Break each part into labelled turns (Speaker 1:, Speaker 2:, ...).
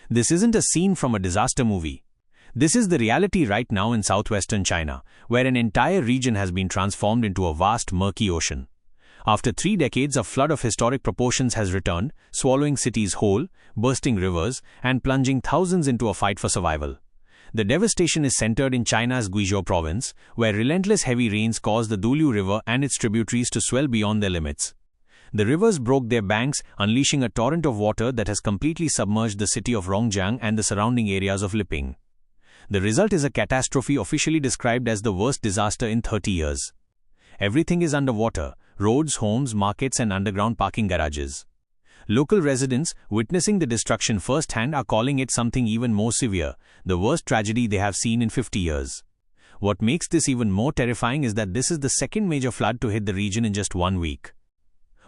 Speaker 1: This isn't a scene from a disaster movie. This is the reality right now in southwestern China, where an entire region has been transformed into a vast, murky ocean. After 3 decades, a flood of historic proportions has returned, swallowing cities whole, bursting rivers, and plunging thousands into a fight for survival. The devastation is centered in China's Guizhou province, where relentless heavy rains caused the Dulu River and its tributaries to swell beyond their limits. The rivers broke their banks, unleashing a torrent of water that has completely submerged the city of Rongjiang and the surrounding areas of Liping. The result is a catastrophe officially described as the worst disaster in 30 years. Everything is underwater: roads, homes, markets, and underground parking garages. Local residents, witnessing the destruction firsthand, are calling it something even more severe, the worst tragedy they have seen in 50 years. What makes this even more terrifying is that this is the second major flood to hit the region in just 1 week.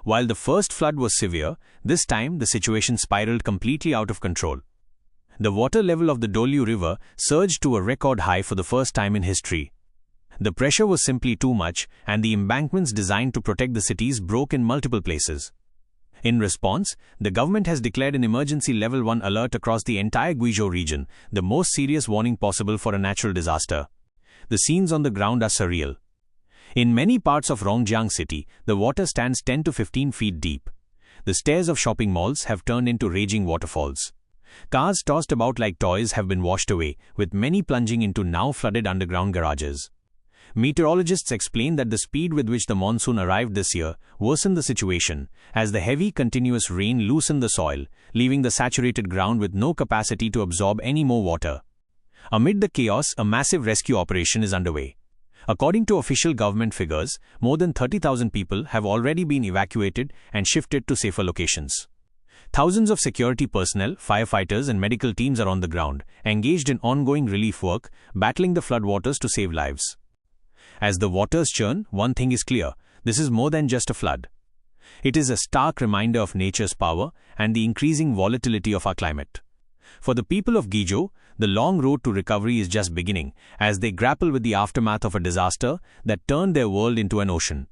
Speaker 1: While the first flood was severe, this time the situation spiraled completely out of control. The water level of the Dolu River surged to a record high for the first time in history. The pressure was simply too much, and the embankments designed to protect the cities broke in multiple places. In response, the government has declared an emergency level 1 alert across the entire Guizhou region, the most serious warning possible for a natural disaster. The scenes on the ground are surreal. In many parts of Rongjiang city, the water stands 10 to 15 feet deep. The stairs of shopping malls have turned into raging waterfalls. Cars tossed about like toys have been washed away, with many plunging into now flooded underground garages. Meteorologists explain that the speed with which the monsoon arrived this year worsened the situation, as the heavy, continuous rain loosened the soil, leaving the saturated ground with no capacity to absorb any more water. Amid the chaos, a massive rescue operation is underway. According to official government figures, more than 30,000 people have already been evacuated and shifted to safer locations. Thousands of security personnel, firefighters, and medical teams are on the ground, engaged in ongoing relief work, battling the floodwaters to save lives. As the waters churn, one thing is clear: this is more than just a flood. It is a stark reminder of nature's power and the increasing volatility of our climate. For the people of Guizhou, the long road to recovery is just beginning, as they grapple with the aftermath of a disaster that turned their world into an ocean.